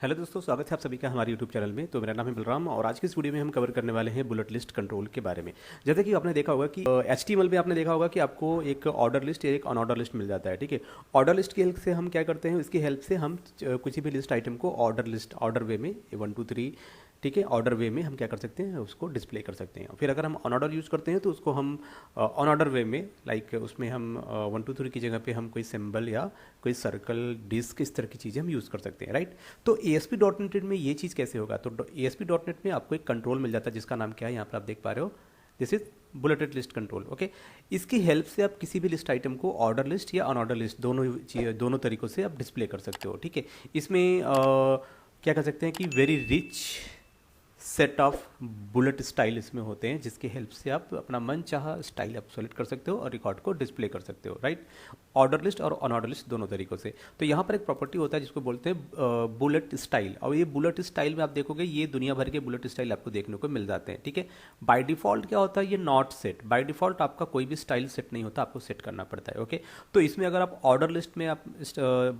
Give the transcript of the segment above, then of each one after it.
Hello दोस्तों, स्वागत है आप सभी का हमारे यूट्यूब चैनल में। तो मेरा नाम है बलराम और आज की इस वीडियो में हम कवर करने वाले हैं बुलेट लिस्ट कंट्रोल के बारे में। जैसे कि आपने देखा होगा कि HTML में आपने देखा होगा कि आपको एक ऑर्डर लिस्ट या एक अनऑर्डर लिस्ट मिल जाता है। ठीक है, ऑर्डर लिस्ट की हेल्प से हम क्या करते हैं, इसकी हेल्प से हम किसी भी लिस्ट आइटम को ऑर्डर वे में 1 2 3, ठीक है, ऑर्डर वे में हम क्या कर सकते हैं, उसको डिस्प्ले कर सकते हैं। फिर अगर हम अनऑर्डर यूज़ करते हैं तो उसको हम अनऑर्डर वे में, लाइक उसमें हम 1 2 3 की जगह पे हम कोई सिंबल या कोई सर्कल, डिस्क, इस तरह की चीज़ें हम यूज़ कर सकते हैं, राइट। तो ASP.NET में ये चीज़ कैसे होगा, तो ASP.NET में आपको एक कंट्रोल मिल जाता है जिसका नाम क्या है, यहाँ पर आप देख पा रहे हो, this is bulleted list control. Okay, इसकी हेल्प से आप किसी भी लिस्ट आइटम को ऑर्डर लिस्ट या अनऑर्डर लिस्ट दोनों तरीक़ों से आप डिस्प्ले कर सकते हो। ठीक है, इसमें क्या कर सकते हैं कि very rich set of bullet style इसमें होते हैं, जिसकी हेल्प से आप अपना मन चाहा स्टाइल आप सेलेक्ट कर सकते हो और रिकॉर्ड को डिस्प्ले कर सकते हो, राइट। ऑर्डर लिस्ट और अनऑर्डर लिस्ट दोनों तरीकों से। तो यहाँ पर एक प्रॉपर्टी होता है जिसको बोलते हैं बुलेट स्टाइल, और ये बुलेट स्टाइल में आप देखोगे ये दुनिया भर के बुलेट स्टाइल आपको देखने को मिल जाते हैं। ठीक है, बाय डिफॉल्ट क्या होता है, ये नॉट सेट, बाय डिफॉल्ट आपका कोई भी स्टाइल सेट नहीं होता, आपको सेट करना पड़ता है। ओके, तो इसमें अगर आप ऑर्डर लिस्ट में आप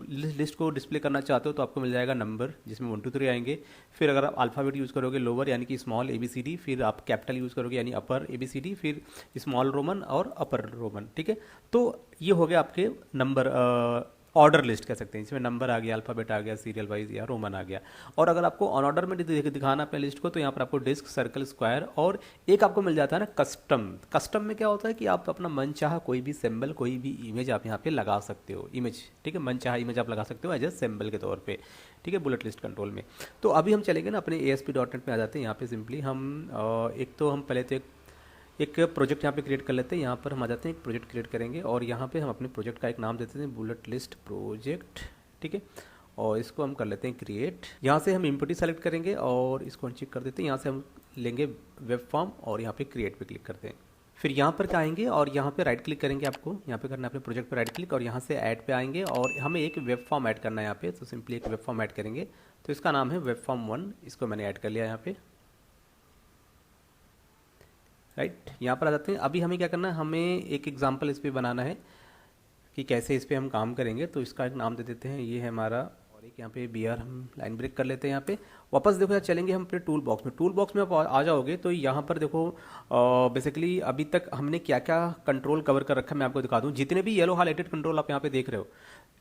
लिस्ट को डिस्प्ले करना चाहते हो तो आपको मिल जाएगा नंबर, जिसमें 1 2 3 आएंगे। फिर अगर आप अल्फ़ाबेट यूज़ करोगे लोअर यानी कि स्मॉल ABCD, फिर आप कैपिटल यूज़ करोगे यानी अपर ABCD, फिर स्मॉल रोमन और अपर रोमन। ठीक है, तो ये हो गया आपके नंबर ऑर्डर लिस्ट कह सकते हैं, इसमें नंबर आ गया, अल्फ़ाबेट आ गया, सीरियल वाइज या रोमन आ गया। और अगर आपको अनऑर्डर में दिखाना अपने लिस्ट को तो यहाँ पर आपको डिस्क, सर्कल, स्क्वायर, और एक आपको मिल जाता है ना कस्टम। कस्टम में क्या होता है कि आप अपना मन चाहा कोई भी सिंबल, कोई भी इमेज आप यहाँ पे लगा सकते हो, इमेज, ठीक है, मन चाहा इमेज आप लगा सकते हो एज ए सिंबल के तौर पे। ठीक है, बुलेट लिस्ट कंट्रोल में। तो अभी हम चलेंगे ना अपने ASP.NET में आ जाते हैं। यहाँ पे सिंपली हम एक तो हम पहले तो एक प्रोजेक्ट यहाँ पे क्रिएट कर लेते हैं। यहाँ पर हम आ जाते हैं, एक प्रोजेक्ट क्रिएट करेंगे और यहाँ पे हम अपने प्रोजेक्ट का एक नाम देते हैं बुलेट लिस्ट प्रोजेक्ट। ठीक है, और इसको हम कर लेते हैं क्रिएट। यहाँ से हम इम्पोर्ट सेलेक्ट करेंगे और इसको अनचेक कर देते हैं। यहाँ से हम लेंगे वेब फॉर्म और यहाँ पे क्रिएट पे क्लिक करते हैं। फिर यहाँ पर क्या आएंगे और यहाँ पे राइट क्लिक करेंगे, आपको यहाँ पे करना है अपने प्रोजेक्ट पे राइट क्लिक, और यहाँ से ऐड पे आएंगे और हमें एक वेब फॉर्म ऐड करना है यहाँ पे। तो सिंपली एक वेब फॉर्म ऐड करेंगे, तो इसका नाम है वेब फॉर्म 1, इसको मैंने ऐड कर लिया यहाँ पे, राइट। यहाँ पर आ जाते हैं। अभी हमें क्या करना है, हमें एक एग्जांपल इस पर बनाना है कि कैसे इस पर हम काम करेंगे। तो इसका एक नाम दे देते हैं, ये है हमारा, और एक यहाँ पे BR हम लाइन ब्रेक कर लेते हैं। यहाँ पे वापस देखो यार, चलेंगे हम अपने टूल बॉक्स में। टूल बॉक्स में आप आ जाओगे तो यहाँ पर देखो बेसिकली अभी तक हमने क्या क्या कंट्रोल कवर कर रखा है मैं आपको दिखा दूँ। जितने भी येलो हाईलाइटेड कंट्रोल आप यहाँ पे देख रहे हो,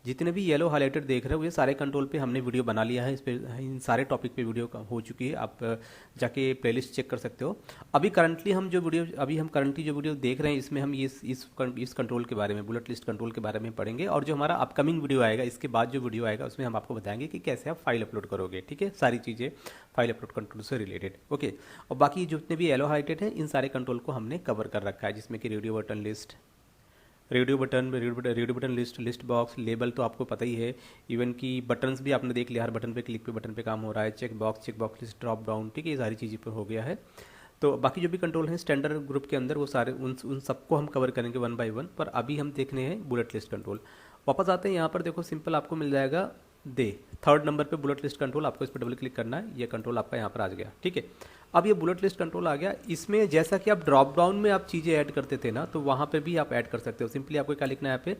जितने भी येलो हाईलाइटेड देख रहे हो, ये सारे कंट्रोल पे हमने वीडियो बना लिया है। इस पे इन सारे टॉपिक पे वीडियो हो चुकी है, आप जाके प्लेलिस्ट चेक कर सकते हो। अभी करंटली हम जो वीडियो देख रहे हैं, इसमें हम इस कंट्रोल के बारे में, बुलेट लिस्ट कंट्रोल के बारे में पढ़ेंगे। और जो हमारा अपकमिंग वीडियो आएगा, इसके बाद जो वीडियो आएगा उसमें हम आपको बताएंगे कि कैसे आप फाइल अपलोड करोगे। ठीक है, सारी चीज़ें फाइल अपलोड कंट्रोल से रिलेटेड। ओके, और बाकी जितने भी येलो हाईलाइटेड हैं इन सारे कंट्रोल को हमने कवर कर रखा है, जिसमें कि radio button list, radio button list box, label तो आपको पता ही है। इवन कि बटन्स भी आपने देख लिया, हर बटन पे क्लिक पे बटन पे काम हो रहा है। Check box list, drop down, ठीक है, ये सारी चीज़ें पे हो गया है। तो बाकी जो भी कंट्रोल हैं स्टैंडर्ड ग्रुप के अंदर, वो सारे उन सबको हम कवर करेंगे 1 बाय 1। पर अभी हम देखने हैं बुलेट लिस्ट कंट्रोल। वापस आते हैं, यहाँ पर देखो सिंपल आपको मिल जाएगा थर्ड नंबर पे बुलेट लिस्ट कंट्रोल, आपको इस पर डबल क्लिक करना है। ये कंट्रोल आपका यहाँ पर आ गया। ठीक है, अब ये बुलेट लिस्ट कंट्रोल आ गया। इसमें जैसा कि आप ड्रॉप डाउन में आप चीज़ें ऐड करते थे ना, तो वहाँ पे भी आप ऐड कर सकते हो। सिंपली आपको क्या लिखना है यहाँ पे,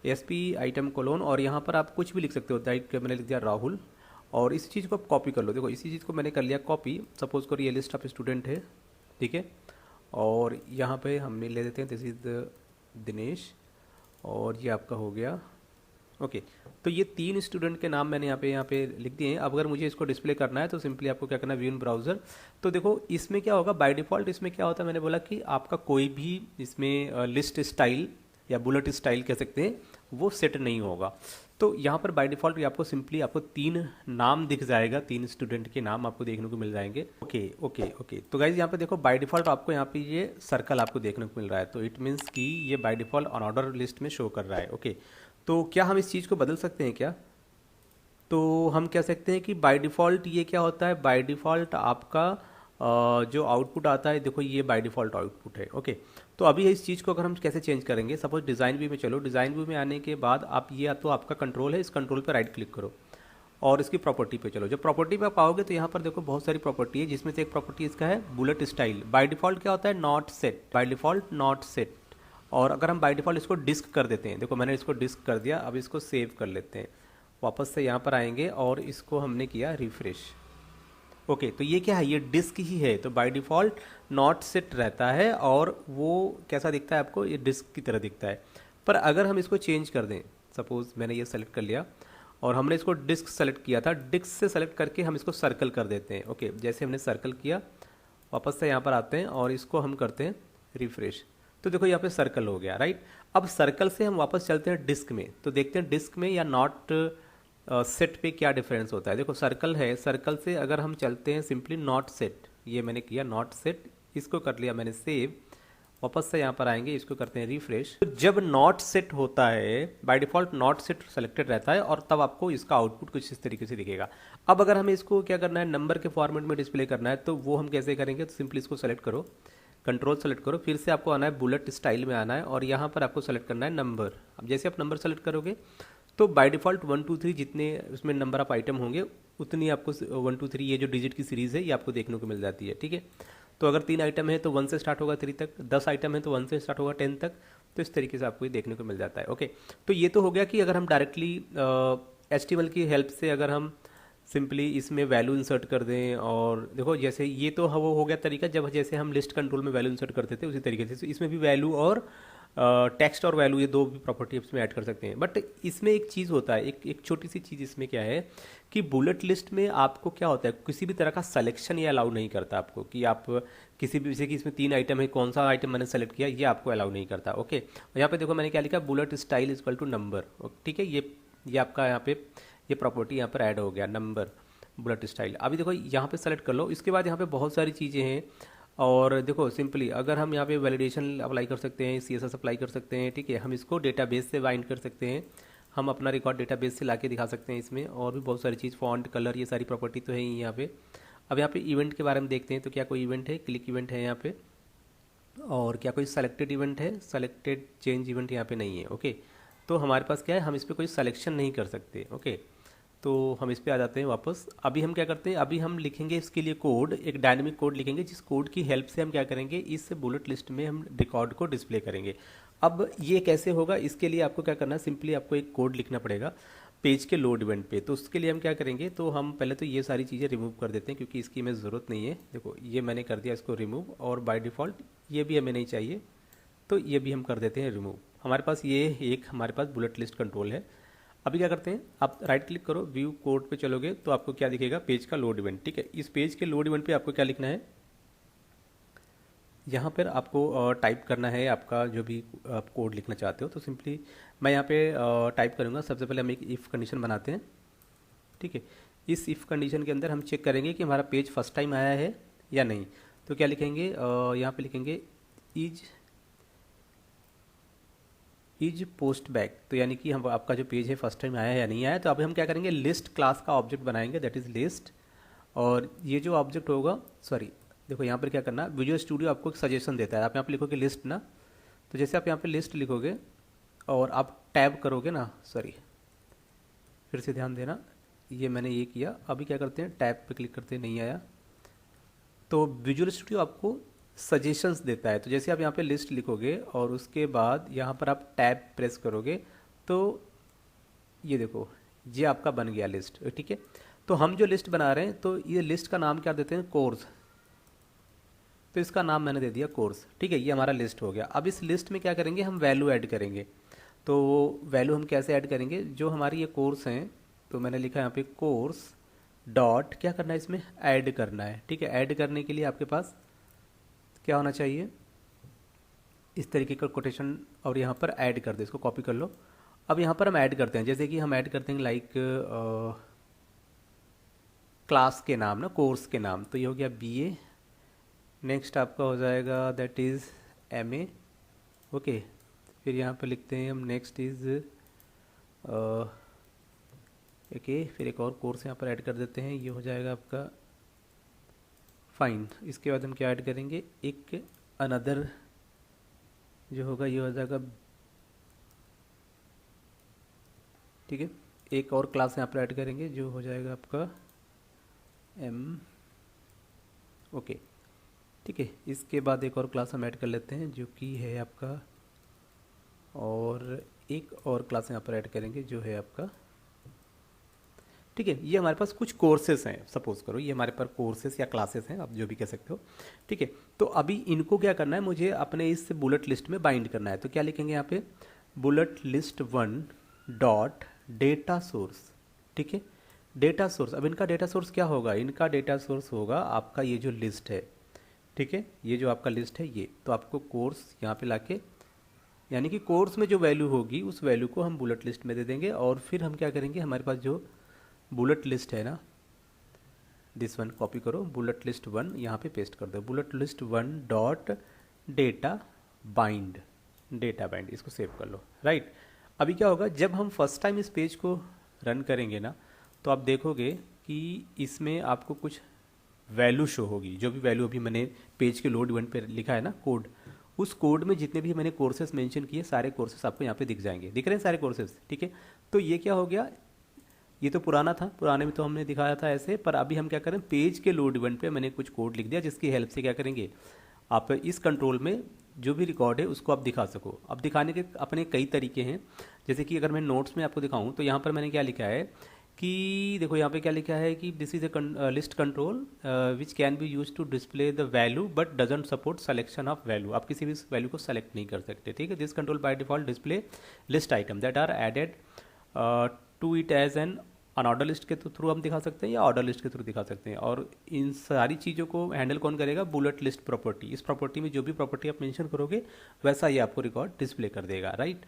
SP आइटम कोलोन, और यहाँ पर आप कुछ भी लिख सकते हो। लाइक मैंने लिख दिया राहुल, और इस चीज़ को आप कॉपी कर लो। देखो इसी चीज़ को मैंने कर लिया कॉपी। सपोज करो ये लिस्ट ऑफ स्टूडेंट है, ठीक है, और यहाँ पे हमने ले देते हैं दिस इज दिनेश, और ये आपका हो गया। ओके, तो ये 3 स्टूडेंट के नाम मैंने यहाँ पे लिख दिए हैं। अब अगर मुझे इसको डिस्प्ले करना है तो सिंपली आपको क्या करना है, व्यू इन ब्राउज़र। तो देखो इसमें क्या होगा, बाय डिफ़ॉल्ट इसमें क्या होता है, मैंने बोला कि आपका कोई भी इसमें लिस्ट स्टाइल या बुलेट स्टाइल कह सकते हैं, वो सेट नहीं होगा। तो यहाँ पर बाय डिफ़ॉल्ट आपको सिंपली 3 नाम दिख जाएगा, 3 स्टूडेंट के नाम आपको देखने को मिल जाएंगे। ओके ओके ओके, तो गाइज यहाँ पे देखो बाय डिफ़ॉल्ट आपको यहाँ पे ये सर्कल आपको देखने को मिल रहा है। तो इट मीन्स कि ये बाय डिफ़ॉल्ट अनऑर्डर लिस्ट में शो कर रहा है। ओके, तो क्या हम इस चीज़ को बदल सकते हैं क्या? तो हम कह सकते हैं कि बाय डिफ़ॉल्ट ये क्या होता है, बाय डिफ़ॉल्ट आपका जो आउटपुट आता है, देखो ये बाय डिफ़ॉल्ट आउटपुट है। ओके, तो अभी इस चीज़ को अगर हम कैसे चेंज करेंगे, सपोज डिज़ाइन व्यू में चलो। डिज़ाइन व्यू में आने के बाद आप ये तो आपका कंट्रोल है, इस कंट्रोल पर राइट क्लिक करो और इसकी प्रॉपर्टी पे चलो। जब प्रॉपर्टी पे आप आओगे तो यहाँ पर देखो बहुत सारी प्रॉपर्टी है, जिसमें से एक प्रॉपर्टी इसका है बुलेट स्टाइल। बाय डिफ़ॉल्ट क्या होता है, not set, by default not set. और अगर हम बाय डिफ़ॉल्ट इसको डिस्क कर देते हैं, देखो मैंने इसको डिस्क कर दिया, अब इसको सेव कर लेते हैं। वापस से यहाँ पर आएंगे और इसको हमने किया रिफ्रेश। ओके, तो ये क्या है, ये डिस्क ही है, तो बाय डिफ़ॉल्ट नॉट सेट रहता है और वो कैसा दिखता है आपको, ये डिस्क की तरह दिखता है। पर अगर हम इसको चेंज कर दें, सपोज़ मैंने ये सेलेक्ट कर लिया और हमने इसको डिस्क सेलेक्ट किया था, डिस्क से सेलेक्ट करके हम इसको सर्कल कर देते हैं। ओके, जैसे हमने सर्कल किया, वापस से यहाँ पर आते हैं और इसको हम करते हैं रिफ्रेश, तो देखो यहाँ पे सर्कल हो गया, राइट। अब सर्कल से हम वापस चलते हैं डिस्क में, तो देखते हैं डिस्क में या नॉट सेट पे क्या डिफरेंस होता है। देखो सर्कल है, सर्कल से अगर हम चलते हैं सिंपली नॉट सेट, ये मैंने किया नॉट सेट, इसको कर लिया मैंने सेव, वापस से यहाँ पर आएंगे, इसको करते हैं रिफ्रेश। तो जब नॉट सेट होता है by default not set selected रहता है और तब आपको इसका आउटपुट कुछ इस तरीके से दिखेगा। अब अगर हमें इसको क्या करना है, नंबर के फॉर्मेट में डिस्प्ले करना है, तो वो हम कैसे करेंगे, तो सिंपली इसको सेलेक्ट करो, कंट्रोल सेलेक्ट करो, फिर से आपको आना है बुलेट स्टाइल में आना है और यहाँ पर आपको सेलेक्ट करना है नंबर। अब जैसे आप नंबर सेलेक्ट करोगे तो बाय डिफ़ॉल्ट 1 2 3 जितने उसमें नंबर ऑफ आइटम होंगे उतनी आपको 1 2 3 ये जो डिजिट की सीरीज़ है ये आपको देखने को मिल जाती है, ठीक है। तो अगर 3 आइटम है तो 1 से स्टार्ट होगा 3 तक, 10 आइटम है तो 1 से स्टार्ट होगा 10 तक, तो इस तरीके से आपको ये देखने को मिल जाता है। ओके, तो ये तो हो गया कि अगर हम डायरेक्टली HTML की हेल्प से अगर हम सिंपली इसमें वैल्यू इंसर्ट कर दें, और देखो जैसे ये तो वो हो गया तरीका जब जैसे हम लिस्ट कंट्रोल में वैल्यू इंसर्ट करते थे, उसी तरीके से इसमें भी वैल्यू और टेक्स्ट और वैल्यू ये दो भी प्रॉपर्टी इसमें ऐड कर सकते हैं। बट इसमें एक चीज़ होता है, एक छोटी सी चीज़ इसमें क्या है कि बुलेट लिस्ट में आपको क्या होता है, किसी भी तरह का सिलेक्शन ये अलाउ नहीं करता आपको, कि आप किसी भी, जैसे कि इसमें 3 आइटम है, कौन सा आइटम मैंने सेलेक्ट किया, ये आपको अलाउ नहीं करता। ओके, और यहाँ पे देखो मैंने क्या लिखा, bullet style is equal to number, ठीक है। ये आपका यहाँ पे ये प्रॉपर्टी यहाँ पर ऐड हो गया, नंबर बुलेट स्टाइल। अभी देखो यहाँ पे सेलेक्ट कर लो, इसके बाद यहाँ पे बहुत सारी चीज़ें हैं, और देखो सिंपली अगर हम यहाँ पे वैलिडेशन अप्लाई कर सकते हैं, CSS अप्लाई कर सकते हैं, ठीक है। हम इसको डेटाबेस से बाइंड कर सकते हैं, हम अपना रिकॉर्ड डेटाबेस से लाके दिखा सकते हैं इसमें, और भी बहुत सारी चीज़, फॉन्ट कलर, ये सारी प्रॉपर्टी तो है ही यहाँ पे। अब यहाँ पे इवेंट के बारे में देखते हैं, तो क्या कोई इवेंट है, क्लिक इवेंट है यहाँ पे, और क्या कोई सेलेक्टेड इवेंट है, सेलेक्टेड चेंज इवेंट यहाँ पे नहीं है। ओके, तो हमारे पास क्या है, हम इस पर कोई सिलेक्शन नहीं कर सकते। ओके, तो हम इस पे आ जाते हैं वापस। अभी हम क्या करते हैं, अभी हम लिखेंगे इसके लिए कोड, एक डायनेमिक कोड लिखेंगे, जिस कोड की हेल्प से हम क्या करेंगे, इस बुलेट लिस्ट में हम रिकॉर्ड को डिस्प्ले करेंगे। अब ये कैसे होगा, इसके लिए आपको क्या करना है, सिंपली आपको एक कोड लिखना पड़ेगा पेज के लोड इवेंट पे। तो उसके लिए हम क्या करेंगे, तो हम पहले तो ये सारी चीज़ें रिमूव कर देते हैं क्योंकि इसकी हमें ज़रूरत नहीं है। देखो ये मैंने कर दिया इसको रिमूव, और बाय डिफ़ॉल्ट ये भी हमें नहीं चाहिए, तो ये भी हम कर देते हैं रिमूव। हमारे पास ये एक हमारे पास बुलेट लिस्ट कंट्रोल है। अभी क्या करते हैं, आप राइट क्लिक करो, व्यू कोड पे चलोगे तो आपको क्या दिखेगा, पेज का लोड इवेंट, ठीक है। इस पेज के लोड इवेंट पे आपको क्या लिखना है, यहाँ पर आपको टाइप करना है आपका जो भी आप कोड लिखना चाहते हो। तो सिंपली मैं यहाँ पे टाइप करूँगा। सबसे पहले हम एक इफ़ कंडीशन बनाते हैं, ठीक है। इस इफ़ कंडीशन के अंदर हम चेक करेंगे कि हमारा पेज फर्स्ट टाइम आया है या नहीं। तो क्या लिखेंगे, यहाँ पे लिखेंगे इज पोस्ट बैक, तो यानी कि हम आपका जो पेज है फर्स्ट टाइम आया है या नहीं आया। तो अभी हम क्या करेंगे, लिस्ट क्लास का ऑब्जेक्ट बनाएंगे, दैट इज़ लिस्ट, और ये जो ऑब्जेक्ट होगा, सॉरी देखो यहाँ पर क्या करना, विजुअल स्टूडियो आपको एक सजेशन देता है। आप यहाँ पर लिखोगे लिस्ट ना, तो जैसे आप यहाँ पे लिस्ट लिखोगे और आप टैब करोगे ना, सॉरी फिर से ध्यान देना, ये मैंने ये किया। अभी क्या करते हैं, टैब पे क्लिक करते हैं, नहीं आया, तो विजुअल स्टूडियो आपको सजेशंस देता है। तो जैसे आप यहाँ पे लिस्ट लिखोगे और उसके बाद यहाँ पर आप टैब प्रेस करोगे, तो ये देखो ये आपका बन गया लिस्ट, ठीक है। तो हम जो लिस्ट बना रहे हैं, तो ये लिस्ट का नाम क्या देते हैं, कोर्स, तो इसका नाम मैंने दे दिया कोर्स, ठीक है। ये हमारा लिस्ट हो गया। अब इस लिस्ट में क्या करेंगे, हम वैल्यू ऐड करेंगे। तो वैल्यू हम कैसे ऐड करेंगे, जो हमारी ये कोर्स हैं, तो मैंने लिखा यहाँ पे कोर्स डॉट, क्या करना है इसमें, ऐड करना है, ठीक है। ऐड करने के लिए आपके पास क्या होना चाहिए, इस तरीके का कोटेशन, और यहाँ पर ऐड कर दे, इसको कॉपी कर लो। अब यहाँ पर हम ऐड करते हैं, जैसे कि हम ऐड करते हैं लाइक क्लास के नाम ना, कोर्स के नाम, तो ये हो गया BA। नेक्स्ट आपका हो जाएगा दैट इज़ MA, ओके। फिर यहाँ पर लिखते हैं हम नेक्स्ट इज़ ओके, फिर एक और कोर्स यहाँ पर ऐड कर देते हैं, ये हो जाएगा आपका फाइन। इसके बाद हम क्या ऐड करेंगे, एक अनदर जो होगा ये हो जाएगा, ठीक है। एक और क्लास यहाँ पर ऐड करेंगे जो हो जाएगा आपका M, ओके, ठीक है। इसके बाद एक और क्लास हम ऐड कर लेते हैं जो कि है आपका, और एक और क्लास यहाँ पर ऐड करेंगे जो है आपका ठीक है। ये हमारे पास कुछ कोर्सेस हैं, सपोज करो ये हमारे पास कोर्सेस या क्लासेस हैं, आप जो भी कह सकते हो, ठीक है। तो अभी इनको क्या करना है, मुझे अपने इस बुलेट लिस्ट में बाइंड करना है। तो क्या लिखेंगे यहाँ पे, bullet list 1 dot data source, ठीक है। डेटा सोर्स, अब इनका डेटा सोर्स क्या होगा, इनका डेटा सोर्स होगा आपका ये जो लिस्ट है, ठीक है। ये जो आपका लिस्ट है ये, तो आपको कोर्स यहाँ पे लाके, यानी कि कोर्स में जो वैल्यू होगी उस वैल्यू को हम बुलेट लिस्ट में दे देंगे। और फिर हम क्या करेंगे, हमारे पास जो बुलेट लिस्ट है ना, दिस वन कॉपी करो, बुलेट लिस्ट 1 यहाँ पे पेस्ट कर दो, bullet list 1 dot data bind, data bind, इसको सेव कर लो, राइट। अभी क्या होगा, जब हम फर्स्ट टाइम इस पेज को रन करेंगे ना, तो आप देखोगे कि इसमें आपको कुछ वैल्यू शो होगी, जो भी वैल्यू अभी मैंने पेज के लोड इवेंट पे लिखा है ना कोड, उस कोड में जितने भी मैंने कोर्सेस मेंशन किए सारे कोर्सेस आपको यहाँ पे दिख जाएंगे, दिख रहे हैं सारे कोर्सेस, ठीक है। तो ये क्या हो गया, ये तो पुराना था, पुराने में तो हमने दिखाया था ऐसे, पर अभी हम क्या करें, पेज के लोड इवेंट पे मैंने कुछ कोड लिख दिया, जिसकी हेल्प से क्या करेंगे, आप इस कंट्रोल में जो भी रिकॉर्ड है उसको आप दिखा सको। अब दिखाने के अपने कई तरीके हैं, जैसे कि अगर मैं नोट्स में आपको दिखाऊं तो यहाँ पर मैंने क्या लिखा है कि देखो यहाँ पे क्या लिखा है कि this is a list control which can be use to display the value but doesn't support selection of value. आप किसी भी वैल्यू को सेलेक्ट नहीं कर सकते, ठीक है। This control by default display list item that are added to it as an unorder list के थ्रू हम दिखा सकते हैं या ऑर्डर लिस्ट के थ्रू दिखा सकते हैं। और इन सारी चीज़ों को हैंडल कौन करेगा, बुलेट लिस्ट प्रॉपर्टी। इस प्रॉपर्टी में जो भी प्रॉपर्टी आप मेंशन करोगे वैसा ये आपको रिकॉर्ड डिस्प्ले कर देगा, राइट।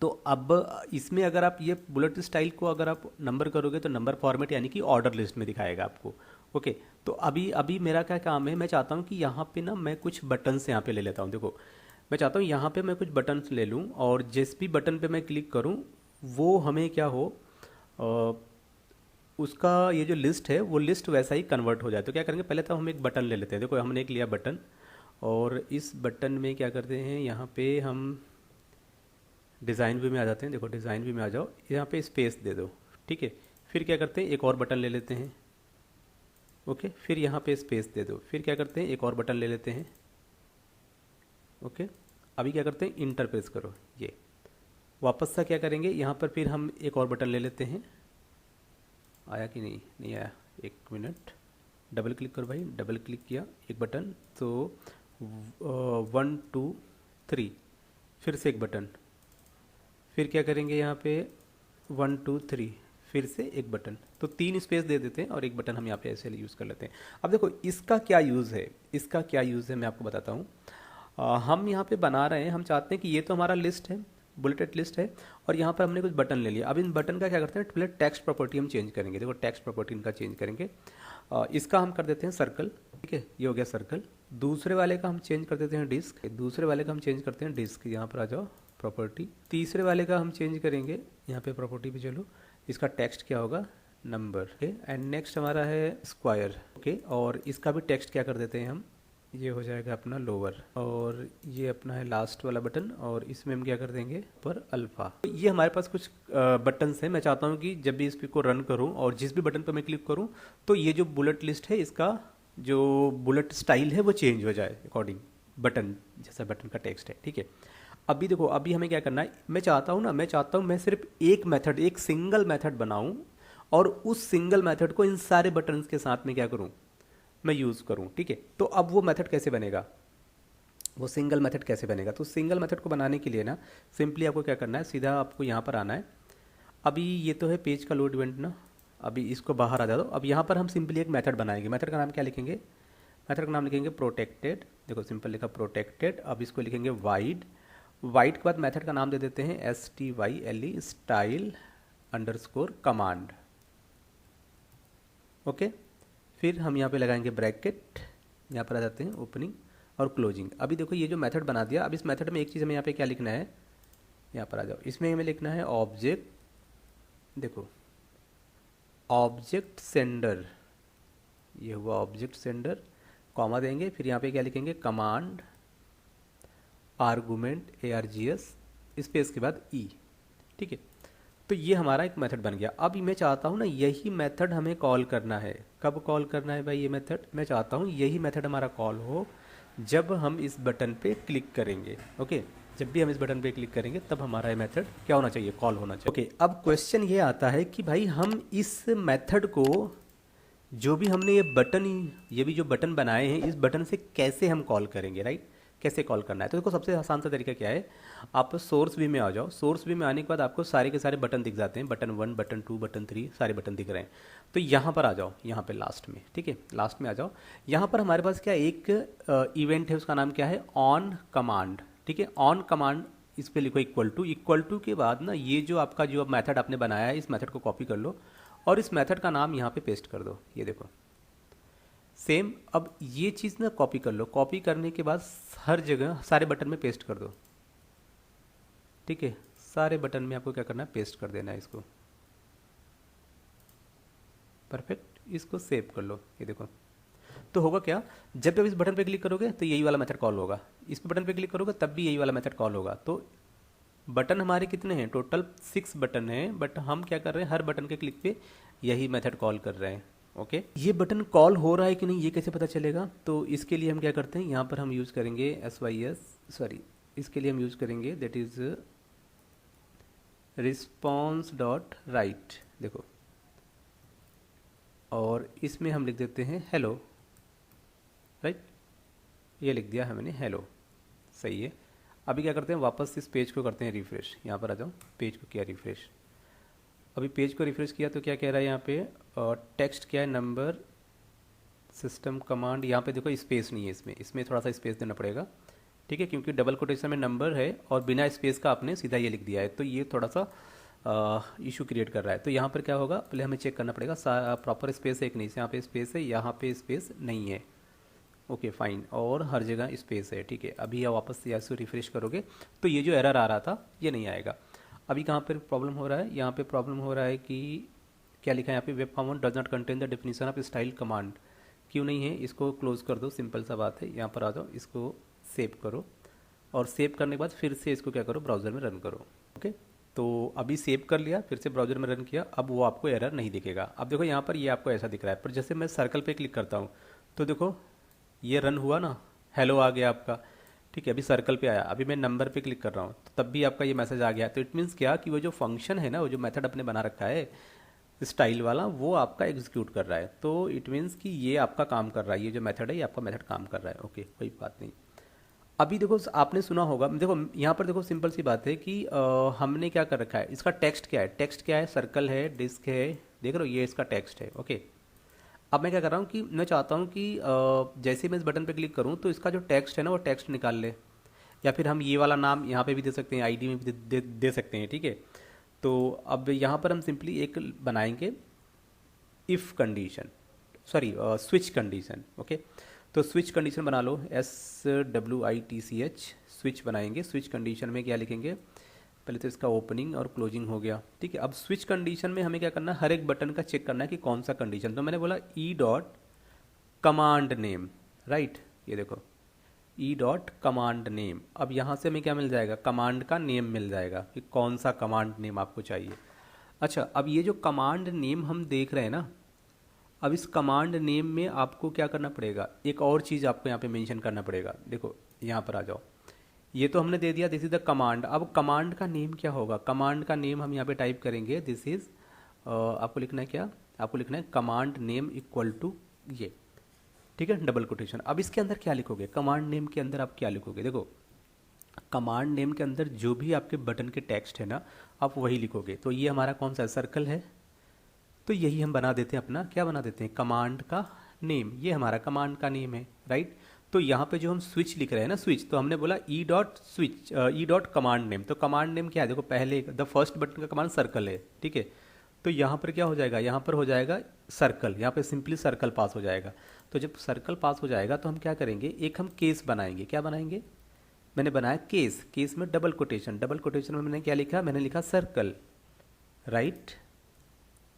तो अब इसमें अगर आप ये बुलेट स्टाइल को अगर आप नंबर करोगे तो नंबर फॉर्मेट यानी कि ऑर्डर लिस्ट में दिखाएगा आपको, ओके। तो अभी अभी मेरा क्या काम है, मैं चाहता हूँ कि यहाँ पे ना मैं कुछ बटन्स यहाँ पे ले लेता हूँ। देखो मैं चाहता हूँ यहाँ पे मैं कुछ बटन्स ले लूँ और जिस भी बटन पे मैं क्लिक करूँ वो हमें क्या हो, उसका ये जो लिस्ट है वो लिस्ट वैसा ही कन्वर्ट हो जाए। तो क्या करेंगे, पहले तो हम एक बटन ले लेते हैं। देखो हमने एक लिया बटन, और इस बटन में क्या करते हैं, यहाँ पे हम डिज़ाइन व्यू में आ जाते हैं। देखो डिज़ाइन व्यू में आ जाओ, यहाँ पे स्पेस दे दो, ठीक है। फिर क्या करते हैं, एक और बटन ले लेते हैं, ओके। फिर यहाँ पे स्पेस दे दो, फिर क्या करते हैं, एक और बटन ले लेते हैं, ओके। अभी क्या करते हैं, इंटर प्रेस करो, ये वापस से क्या करेंगे, यहाँ पर फिर हम एक और बटन ले लेते हैं। आया कि नहीं, नहीं आया, एक मिनट, डबल क्लिक करो भाई, डबल क्लिक किया एक बटन, तो 1 2 3, फिर से एक बटन, फिर क्या करेंगे यहाँ पे 1 2 3, फिर से एक बटन, तो 3 स्पेस दे देते हैं और एक बटन हम यहाँ पे ऐसे यूज़ कर लेते हैं। अब देखो इसका क्या यूज़ है, इसका क्या यूज़ है मैं आपको बताता हूँ। हम यहाँ पे बना रहे हैं, हम चाहते हैं कि ये तो हमारा लिस्ट है, बुलेटेड लिस्ट है, और यहाँ पर हमने कुछ बटन ले लिया। अब इन बटन का क्या करते हैं, पहले टेक्स्ट प्रॉपर्टी हम चेंज करेंगे। देखो टेक्स्ट प्रॉपर्टी इनका चेंज करेंगे, इसका हम कर देते हैं सर्कल, ठीक है, ये हो गया सर्कल। दूसरे वाले का हम चेंज कर देते हैं डिस्क, दूसरे वाले का हम चेंज करते हैं डिस्क, यहाँ पर आ जाओ प्रॉपर्टी। तीसरे वाले का हम चेंज करेंगे, यहाँ पे प्रॉपर्टी पे चलो, इसका टेक्स्ट क्या होगा, नंबर, ओके। एंड नेक्स्ट हमारा है स्क्वायर, ओके। और इसका भी टेक्स्ट क्या कर देते हैं हम, ये हो जाएगा अपना लोअर, और ये अपना है लास्ट वाला बटन, और इसमें हम क्या कर देंगे पर अल्फा। तो ये हमारे पास कुछ बटन्स हैं। मैं चाहता हूँ कि जब भी इस को रन करूँ और जिस भी बटन पर मैं क्लिक करूँ तो ये जो बुलेट लिस्ट है इसका जो बुलेट स्टाइल है वो चेंज हो जाए अकॉर्डिंग बटन, जैसा बटन का टेक्स्ट है, ठीक है। अभी देखो अभी हमें क्या करना है, मैं चाहता हूँ मैं सिर्फ एक मेथड, एक सिंगल मेथड बनाऊँ और उस सिंगल मेथड को इन सारे बटन्स के साथ में क्या करूँ, मैं यूज़ करूँ, ठीक है। तो अब वो मेथड कैसे बनेगा, वो सिंगल मेथड कैसे बनेगा, तो सिंगल मेथड को बनाने के लिए ना सिंपली आपको क्या करना है, सीधा आपको यहाँ पर आना है। अभी ये तो है पेज का लोड इवेंट ना, अभी इसको बाहर आ जा दो। अब यहाँ पर हम सिंपली एक मेथड बनाएंगे। मेथड का नाम क्या लिखेंगे, मेथड का नाम लिखेंगे प्रोटेक्टेड। देखो सिंपल लिखा प्रोटेक्टेड। अब इसको लिखेंगे वाइड, वाइड के बाद मेथड का नाम दे देते हैं STYLE, style underscore command, okay. फिर हम यहाँ पे लगाएंगे ब्रैकेट, यहाँ पर आ जाते हैं ओपनिंग और क्लोजिंग। अभी देखो ये जो मेथड बना दिया, अब इस मेथड में एक चीज़ हमें यहाँ पे क्या लिखना है, यहाँ पर आ जाओ, इसमें हमें लिखना है ऑब्जेक्ट, देखो ऑब्जेक्ट सेंडर, ये हुआ ऑब्जेक्ट सेंडर, कॉमा देंगे, फिर यहाँ पे क्या लिखेंगे कमांड आर्गुमेंट ARGS स्पेस के बाद E, ठीक है। तो ये हमारा एक मेथड बन गया। अब मैं चाहता हूँ ना यही मेथड हमें कॉल करना है। कब कॉल करना है भाई ये मेथड, मैं चाहता हूँ यही मेथड हमारा कॉल हो जब हम इस बटन पे क्लिक करेंगे, ओके। जब भी हम इस बटन पे क्लिक करेंगे तब हमारा ये मेथड क्या होना चाहिए, कॉल होना चाहिए। ओके, अब क्वेश्चन ये आता है कि भाई हम इस मेथड को, जो भी हमने ये भी जो बटन बनाए हैं, इस बटन से कैसे हम कॉल करेंगे, राइट? कैसे कॉल करना है? तो देखो सबसे आसान सा तरीका क्या है, आप सोर्स व्यू में आ जाओ। सोर्स व्यू में आने के बाद आपको सारे के सारे बटन दिख जाते हैं, बटन 1, बटन 2, बटन 3, सारे बटन दिख रहे हैं। तो यहाँ पर आ जाओ, यहाँ पे लास्ट में, ठीक है, लास्ट में आ जाओ। यहाँ पर हमारे पास क्या एक इवेंट है, उसका नाम क्या है, ऑन कमांड, ठीक है। ऑन कमांड, इस पे लिखो इक्वल टू के बाद ना, ये जो आपका जो मेथड आपने बनाया है, इस मेथड को कॉपी कर लो और इस मेथड का नाम यहाँ पे पेस्ट कर दो। ये देखो सेम। अब ये चीज़ ना कॉपी कर लो, कॉपी करने के बाद हर जगह सारे बटन में पेस्ट कर दो, ठीक है। सारे बटन में आपको क्या करना है, पेस्ट कर देना है इसको। परफेक्ट, इसको सेव कर लो। ये देखो तो होगा क्या, जब जब इस बटन पे क्लिक करोगे तो यही वाला मेथड कॉल होगा, इस बटन पे क्लिक करोगे तब भी यही वाला मेथड कॉल होगा। तो बटन हमारे कितने हैं, टोटल 6 बटन हैं, बट हम क्या कर रहे हैं, हर बटन के क्लिक पे यही मेथड कॉल कर रहे हैं। ओके, ये बटन कॉल हो रहा है कि नहीं ये कैसे पता चलेगा? तो इसके लिए हम क्या करते हैं, यहाँ पर हम यूज़ करेंगे इसके लिए हम यूज़ करेंगे that is response dot right. देखो, और इसमें हम लिख देते हैं हेलो, राइट, ये लिख दिया है मैंने हेलो, सही है। अभी क्या करते हैं, वापस इस पेज को करते हैं रिफ़्रेश। यहाँ पर आ जाओ, पेज को किया रिफ़्रेश। अभी पेज को रिफ़्रेश किया तो क्या कह रहा है यहाँ पे, टेक्स्ट क्या है, नंबर सिस्टम कमांड। यहाँ पे देखो स्पेस नहीं है, इसमें थोड़ा सा स्पेस देना पड़ेगा, ठीक है, क्योंकि डबल कोटेशन में नंबर है और बिना स्पेस का आपने सीधा ये लिख दिया है, तो ये थोड़ा सा इशू क्रिएट कर रहा है। तो यहाँ पर क्या होगा, पहले हमें चेक करना पड़ेगा प्रॉपर स्पेस है कि नहीं। यहाँ पे स्पेस है, यहाँ पे स्पेस नहीं है। ओके फाइन, और हर जगह स्पेस है, ठीक है। अभी आप वापस से ऐसे रिफ्रेश करोगे तो ये जो एरर आ रहा था ये नहीं आएगा। अभी कहाँ पर प्रॉब्लम हो रहा है, यहाँ पे प्रॉब्लम हो रहा है कि क्या लिखा है यहाँ पे, web form does not contain the definition of style command. क्यों नहीं है, इसको क्लोज कर दो, सिंपल सा बात है। यहाँ पर आ जाओ, इसको सेव करो और सेव करने के बाद फिर से इसको क्या करो, ब्राउज़र में रन करो। ओके, तो अभी सेव कर लिया, फिर से ब्राउज़र में रन किया, अब वो आपको एरर नहीं दिखेगा। अब देखो यहाँ पर ये आपको ऐसा दिख रहा है, पर जैसे मैं सर्कल पे क्लिक करता हूँ तो देखो ये रन हुआ ना, हेलो आ गया आपका, ठीक है। अभी सर्कल पे आया, अभी मैं नंबर पे क्लिक कर रहा हूँ तो तब भी आपका ये मैसेज आ गया। तो इट मीन्स क्या कि वो जो फंक्शन है ना, वो जो मेथड अपने बना रखा है स्टाइल वाला, वो आपका एग्जीक्यूट कर रहा है। तो इट मीन्स कि ये आपका काम कर रहा है, ये जो मेथड है ये आपका मेथड काम कर रहा है। ओके, कोई बात नहीं। अभी देखो आपने सुना होगा, देखो यहाँ पर देखो सिंपल सी बात है कि हमने क्या कर रखा है, इसका टेक्स्ट क्या है, टेक्स्ट क्या है, सर्कल है, डिस्क है, देख रहे हो ये इसका टेक्स्ट है। ओके, अब मैं क्या कर रहा हूँ कि मैं चाहता हूँ कि जैसे मैं इस बटन पे क्लिक करूँ तो इसका जो टेक्स्ट है ना वो टेक्स्ट निकाल ले, या फिर हम ये वाला नाम यहाँ पे भी दे सकते हैं, आईडी में भी दे सकते हैं, ठीक है। तो अब यहाँ पर हम सिंपली एक बनाएंगे if condition, sorry switch condition. Okay, तो स्विच कंडीशन बना लो, SWITCH, स्विच बनाएंगे। स्विच कंडीशन में क्या लिखेंगे, पहले तो इसका ओपनिंग और क्लोजिंग हो गया, ठीक है। अब स्विच कंडीशन में हमें क्या करना है, हर एक बटन का चेक करना है कि कौन सा कंडीशन। तो मैंने बोला E dot command name, right, ये देखो ई डॉट कमांड नेम। अब यहाँ से हमें क्या मिल जाएगा, कमांड का नेम मिल जाएगा कि कौन सा कमांड नेम आपको चाहिए। अच्छा, अब ये जो कमांड नेम हम देख रहे हैं ना, अब इस कमांड नेम में आपको क्या करना पड़ेगा, एक और चीज़ आपको यहाँ पे मेंशन करना पड़ेगा। देखो यहाँ पर आ जाओ, ये तो हमने दे दिया दिस इज द कमांड। अब कमांड का नेम क्या होगा, कमांड का नेम हम यहाँ पे टाइप करेंगे दिस इज, आपको लिखना है क्या, आपको लिखना है कमांड नेम इक्वल टू ये, ठीक है, डबल कोटेशन। अब इसके अंदर क्या लिखोगे, कमांड नेम के अंदर आप क्या लिखोगे, देखो कमांड नेम के अंदर जो भी आपके बटन के टेक्स्ट है ना, आप वही लिखोगे। तो ये हमारा कौन सा सर्कल है, तो यही हम बना देते हैं अपना, क्या बना देते हैं, कमांड का नेम। ये हमारा कमांड का नेम है, राइट। तो यहाँ पे जो हम स्विच लिख रहे हैं ना, स्विच, तो हमने बोला E dot switch, E dot command name. तो कमांड नेम क्या है, देखो पहले द फर्स्ट बटन का कमांड सर्कल है, ठीक है। तो यहाँ पर क्या हो जाएगा, यहाँ पर हो जाएगा सर्कल, यहाँ पे सिंपली सर्कल पास हो जाएगा। तो जब सर्कल पास हो जाएगा तो हम क्या करेंगे, एक हम केस बनाएंगे। क्या बनाएंगे, मैंने बनाया केस, केस में डबल कोटेशन, डबल कोटेशन में मैंने क्या लिखा, मैंने लिखा सर्कल, राइट।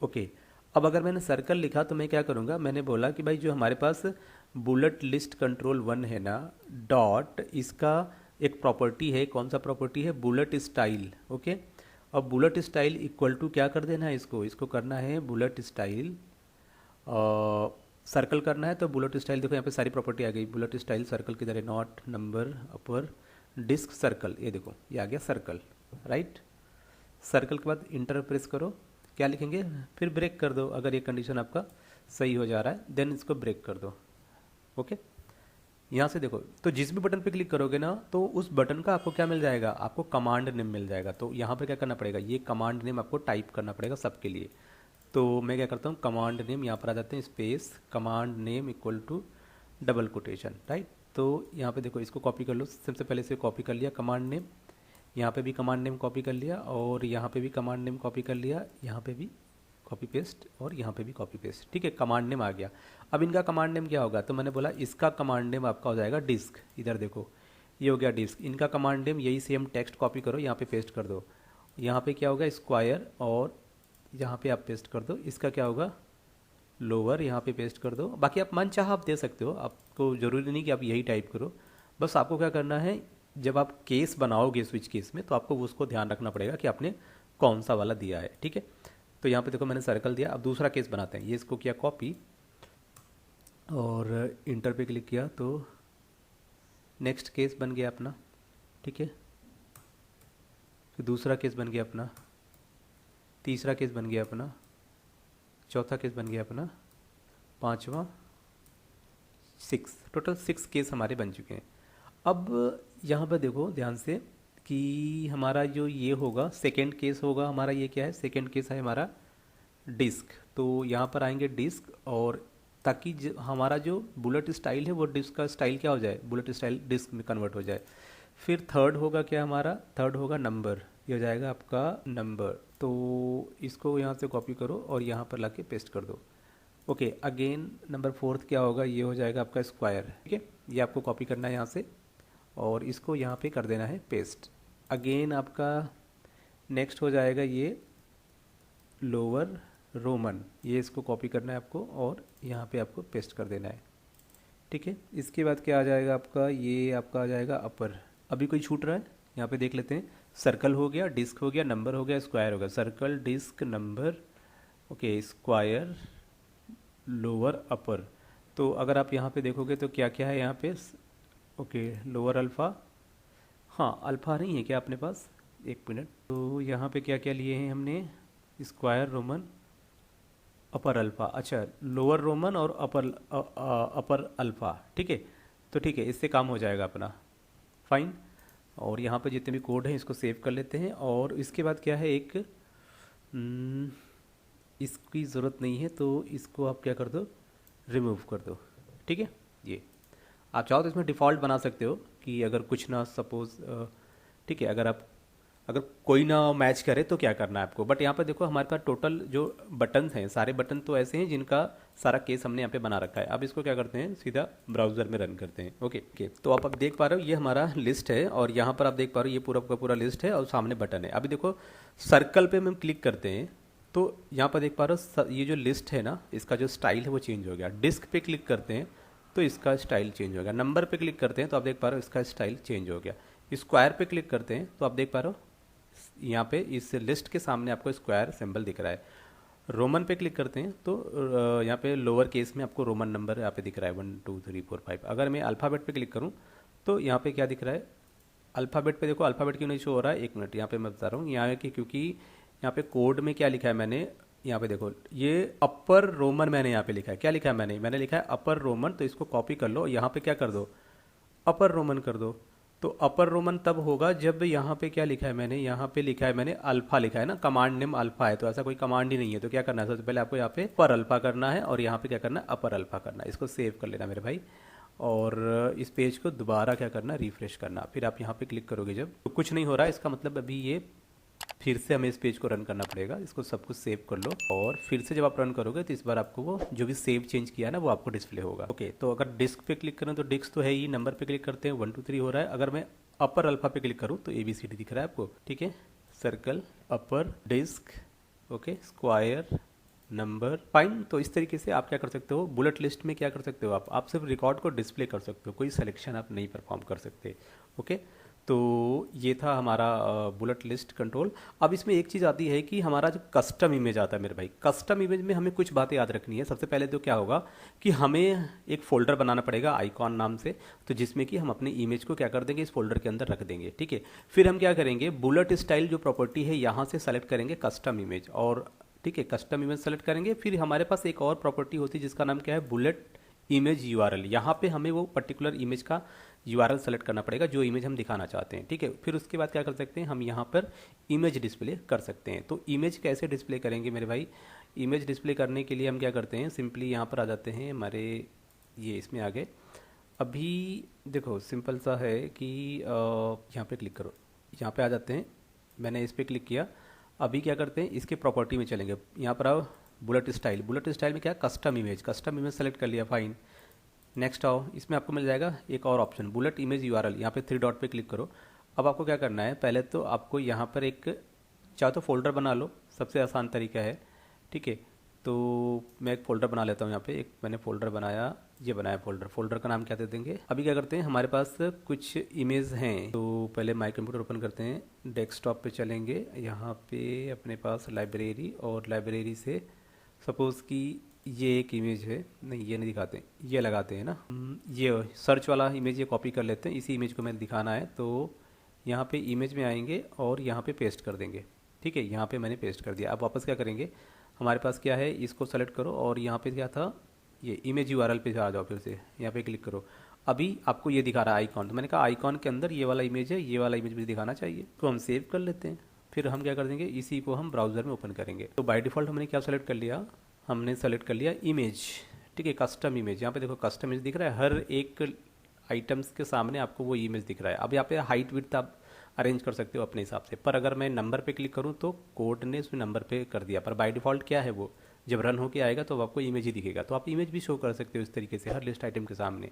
ओके, अब अगर मैंने सर्कल लिखा तो मैं क्या करूँगा, मैंने बोला कि भाई जो हमारे पास बुलेट लिस्ट कंट्रोल 1 है ना, डॉट इसका एक प्रॉपर्टी है, कौन सा प्रॉपर्टी है, बुलेट स्टाइल। ओके, अब बुलेट स्टाइल इक्वल टू क्या कर देना है, इसको करना है बुलेट स्टाइल, सर्कल करना है। तो बुलेट स्टाइल देखो यहाँ पे सारी प्रॉपर्टी आ गई, बुलेट स्टाइल सर्कल किधर है, not number upper disc circle, ये देखो ये आ गया सर्कल, राइट। सर्कल के बाद इंटर प्रेस करो, क्या लिखेंगे, फिर ब्रेक कर दो। अगर ये कंडीशन आपका सही हो जा रहा है देन इसको ब्रेक कर दो। ओके, यहाँ से देखो तो जिस भी बटन पे क्लिक करोगे ना तो उस बटन का आपको क्या मिल जाएगा, आपको कमांड नेम मिल जाएगा। तो यहाँ पे क्या करना पड़ेगा, ये कमांड नेम आपको टाइप करना पड़ेगा सबके लिए। तो मैं क्या करता हूँ, कमांड नेम यहाँ पर आ जाते हैं, space command name equal to double quotation, right. तो यहाँ पे देखो इसको कॉपी कर लो, सबसे पहले से कॉपी कर लिया कमांड नेम, यहाँ पे भी कमांड नेम कॉपी कर लिया, और यहाँ पे भी कमांड नेम कॉपी कर लिया, यहाँ पे भी कॉपी पेस्ट, और यहाँ पे भी कॉपी पेस्ट, ठीक है। कमांड नेम आ गया। अब इनका कमांड नेम क्या होगा, तो मैंने बोला इसका कमांड नेम आपका हो जाएगा डिस्क। इधर देखो ये हो गया डिस्क। इनका कमांड नेम यही सेम टेक्स्ट कॉपी करो, यहाँ पे पेस्ट कर दो। यहाँ पे क्या होगा, स्क्वायर, और यहाँ पे आप पेस्ट कर दो। इसका क्या होगा, लोअर, यहाँ पे पेस्ट कर दो। बाकी आप मन चाह आप दे सकते हो, आपको ज़रूरी नहीं कि आप यही टाइप करो। बस आपको क्या करना है, जब आप केस बनाओगे स्विच केस में तो आपको उसको ध्यान रखना पड़ेगा कि आपने कौन सा वाला दिया है, ठीक है। तो यहाँ पे देखो मैंने सर्कल दिया। अब दूसरा केस बनाते हैं, ये इसको किया कॉपी और इंटर पे क्लिक किया तो नेक्स्ट केस बन गया अपना, ठीक है। फिर दूसरा केस बन गया अपना, तीसरा केस बन गया अपना, चौथा केस बन गया अपना, पांचवा, 6, टोटल 6 केस हमारे बन चुके हैं। अब यहाँ पर देखो ध्यान से कि हमारा जो ये होगा सेकेंड केस होगा हमारा, ये क्या है, सेकेंड केस है हमारा डिस्क। तो यहाँ पर आएंगे डिस्क, और ताकि हमारा जो बुलेट स्टाइल है वो डिस्क का स्टाइल क्या हो जाए, बुलेट स्टाइल डिस्क में कन्वर्ट हो जाए। फिर थर्ड होगा क्या हमारा, थर्ड होगा नंबर, ये हो जाएगा आपका नंबर। तो इसको यहाँ से कॉपी करो और यहाँ पर लाके पेस्ट कर दो। ओके, अगेन नंबर फोर्थ क्या होगा, ये हो जाएगा आपका स्क्वायर, ठीक है। ये आपको कॉपी करना है यहाँ से और इसको यहाँ पे कर देना है पेस्ट। अगेन आपका नेक्स्ट हो जाएगा ये लोअर रोमन, ये इसको कॉपी करना है आपको और यहाँ पे आपको पेस्ट कर देना है, ठीक है। इसके बाद क्या आ जाएगा आपका, ये आपका आ जाएगा अपर। अभी कोई छूट रहा है, यहाँ पे देख लेते हैं। सर्कल हो गया, डिस्क हो गया, नंबर हो गया, स्क्वायर हो गया। Circle, disc, number, okay, square, lower, upper. तो अगर आप यहाँ पे देखोगे तो क्या क्या है यहाँ पे, ओके, लोअर अल्फ़ा, हाँ अल्फ़ा नहीं है क्या अपने पास, एक मिनट। तो यहाँ पे क्या क्या लिए हैं हमने, स्क्वायर, रोमन, अपर अल्फ़ा, अच्छा लोअर रोमन और अपर अल्फ़ा, ठीक है। तो ठीक है, इससे काम हो जाएगा अपना, फाइन। और यहाँ पे जितने भी कोड हैं इसको सेव कर लेते हैं। और इसके बाद क्या है, एक इसकी ज़रूरत नहीं है तो इसको आप क्या कर दो, रिमूव कर दो, ठीक है। ये आप चाहो तो इसमें डिफ़ॉल्ट बना सकते हो कि अगर कुछ ना सपोज़, ठीक है, अगर कोई ना मैच करे तो क्या करना है आपको। बट यहाँ पर देखो हमारे पास टोटल जो बटन्स हैं, सारे बटन तो ऐसे हैं जिनका सारा केस हमने यहाँ पे बना रखा है। अब इसको क्या करते हैं, सीधा ब्राउज़र में रन करते हैं। ओके ओके, तो आप अब देख पा रहे हो ये हमारा लिस्ट है और यहाँ पर आप देख पा रहे हो ये पूरा का पूरा लिस्ट है और सामने बटन है। अभी देखो सर्कल पे हम क्लिक करते हैं तो यहाँ पर देख पा रहे हो ये जो लिस्ट है ना, इसका जो स्टाइल है वो चेंज हो गया। डिस्क पे क्लिक करते हैं तो इसका स्टाइल चेंज हो गया। नंबर पे क्लिक करते हैं तो आप देख पा रहे हो इसका स्टाइल चेंज हो गया। स्क्वायर पे क्लिक करते हैं तो आप देख पा रहे हो यहाँ पे इस लिस्ट के सामने आपको स्क्वायर सिंबल दिख रहा है। रोमन पे क्लिक करते हैं तो यहाँ पे लोअर केस में आपको रोमन नंबर यहाँ पे दिख रहा है 1 2 3 4 5। अगर मैं अल्फ़ाबेट पे क्लिक करूँ तो यहाँ पे क्या दिख रहा है, अल्फ़ाबेट पे देखो अल्फ़ाबेट क्यों नहीं शो हो रहा है, एक मिनट यहाँ पे मैं बता रहा हूँ। यहाँ की क्योंकि यहाँ पे कोड में क्या लिखा है मैंने, यहाँ पे देखो ये अपर रोमन मैंने यहाँ पे लिखा है। क्या लिखा है मैंने लिखा है अपर रोमन। तो इसको कॉपी कर लो, यहाँ पे क्या कर दो, अपर रोमन कर दो। तो अपर रोमन तब होगा जब यहाँ पे क्या लिखा है मैंने, यहाँ पे लिखा है मैंने अल्फा लिखा है ना, कमांड नेम अल्फा है। तो ऐसा कोई कमांड ही नहीं है। तो क्या करना है, सबसे पहले आपको यहाँ पे अपर अल्फा करना है और यहाँ पे क्या करना है, अपर अल्फा करना है। इसको सेव कर लेना मेरे भाई और इस पेज को दोबारा क्या करना, रिफ्रेश करना। फिर आप यहाँ पे क्लिक करोगे जब तो कुछ नहीं हो रहा है, इसका मतलब अभी ये फिर से हमें इस पेज को रन करना पड़ेगा। इसको सब कुछ सेव कर लो और फिर से जब आप रन करोगे तो इस बार आपको वो जो भी सेव चेंज किया ना वो आपको डिस्प्ले होगा। ओके, तो अगर डिस्क पे क्लिक करें तो डिस्क तो है ही, नंबर पे क्लिक करते हैं 1 2 3 हो रहा है। अगर मैं अपर अल्फा पे क्लिक करूँ तो ABCD दिख रहा है आपको, ठीक है। Circle, upper, disc, okay, square, number, fine. तो इस तरीके से आप क्या कर सकते हो, बुलेट लिस्ट में क्या कर सकते हो, आप सिर्फ रिकॉर्ड को डिस्प्ले कर सकते हो, कोई सिलेक्शन आप नहीं परफॉर्म कर सकते। ओके, तो ये था हमारा बुलेट लिस्ट कंट्रोल। अब इसमें एक चीज़ आती है कि हमारा जो कस्टम इमेज आता है मेरे भाई, कस्टम इमेज में हमें कुछ बातें याद रखनी है। सबसे पहले तो क्या होगा कि हमें एक फ़ोल्डर बनाना पड़ेगा आइकॉन नाम से, तो जिसमें कि हम अपनी इमेज को क्या कर देंगे, इस फोल्डर के अंदर रख देंगे। ठीक है, फिर हम क्या करेंगे, बुलेट स्टाइल जो प्रॉपर्टी है यहाँ से सेलेक्ट करेंगे कस्टम इमेज, और ठीक है कस्टम इमेज सेलेक्ट करेंगे। फिर हमारे पास एक और प्रॉपर्टी होती है जिसका नाम क्या है, बुलेट इमेज यूआरएल। यहाँ पे हमें वो पर्टिकुलर इमेज का यूआरएल सेलेक्ट करना पड़ेगा जो इमेज हम दिखाना चाहते हैं। ठीक है, फिर उसके बाद क्या कर सकते हैं, हम यहाँ पर इमेज डिस्प्ले कर सकते हैं। तो इमेज कैसे डिस्प्ले करेंगे मेरे भाई, इमेज डिस्प्ले करने के लिए हम क्या करते हैं, सिंपली यहाँ पर आ जाते हैं, हमारे ये इसमें आ गए। अभी देखो सिंपल सा है कि यहाँ पे क्लिक करो, यहाँ पे आ जाते हैं, मैंने इस पर क्लिक किया। अभी क्या करते हैं, इसके प्रॉपर्टी में चलेंगे, यहाँ पर आओ बुलेट स्टाइल, बुलेट स्टाइल में क्या custom image, custom image select कर लिया, फाइन। नेक्स्ट आओ, इसमें आपको मिल जाएगा एक और ऑप्शन बुलेट इमेज यूआरएल, यहाँ पे 3 डॉट पे क्लिक करो। अब आपको क्या करना है, पहले तो आपको यहाँ पर एक चाहे तो फोल्डर बना लो, सबसे आसान तरीका है। ठीक है, तो मैं एक फ़ोल्डर बना लेता हूँ। यहाँ पे एक मैंने फ़ोल्डर बनाया, ये बनाया फ़ोल्डर, फ़ोल्डर का नाम क्या दे देंगे। अभी क्या करते हैं, हमारे पास कुछ इमेज हैं, तो पहले माई कंप्यूटर ओपन करते हैं, डेस्कटॉप पे चलेंगे, यहाँ पे अपने पास लाइब्रेरी, और लाइब्रेरी से सपोज़ कि ये एक इमेज है, नहीं ये नहीं दिखाते, ये लगाते हैं ना, ये सर्च वाला इमेज ये कॉपी कर लेते हैं, इसी इमेज को मैंने दिखाना है। तो यहाँ पे इमेज में आएंगे और यहाँ पे पेस्ट कर देंगे। ठीक है, यहाँ पे मैंने पेस्ट कर दिया। अब वापस क्या करेंगे, हमारे पास क्या है, इसको सेलेक्ट करो और यहाँ पे क्या था, ये इमेज यूआरएल पे आ जाओ, फिर से यहाँ पे क्लिक करो। अभी आपको ये दिखा रहा है आइकॉन, तो मैंने कहा आइकॉन के अंदर ये वाला इमेज है, ये वाला इमेज भी दिखाना चाहिए, तो हम सेव कर लेते हैं। फिर हम क्या कर देंगे, इसी को हम ब्राउज़र में ओपन करेंगे। तो बाय डिफ़ॉल्ट हमने क्या सेलेक्ट कर लिया, हमने सेलेक्ट कर लिया इमेज। ठीक है, कस्टम इमेज, यहाँ पे देखो कस्टम इमेज दिख रहा है, हर एक आइटम्स के सामने आपको वो इमेज दिख रहा है। अब यहाँ पे हाइट विड्थ आप अरेंज कर सकते हो अपने हिसाब से, पर अगर मैं नंबर पे क्लिक करूँ तो कोड ने उसमें नंबर पे कर दिया, पर बाय डिफ़ॉल्ट क्या है, वो जब रन होके आएगा तो आपको इमेज ही दिखेगा। तो आप इमेज भी शो कर सकते हो इस तरीके से हर लिस्ट आइटम के सामने।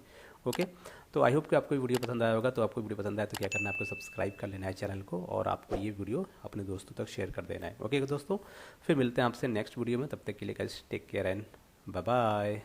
ओके, तो आई होप कि आपको ये वीडियो पसंद आया होगा। तो आपको वीडियो पसंद आया तो क्या करना है, आपको सब्सक्राइब कर लेना है चैनल को, और आपको ये वीडियो अपने दोस्तों तक शेयर कर देना है। ओके दोस्तों, फिर मिलते हैं आपसे नेक्स्ट वीडियो में, तब तक के लिए guys take care and bye bye.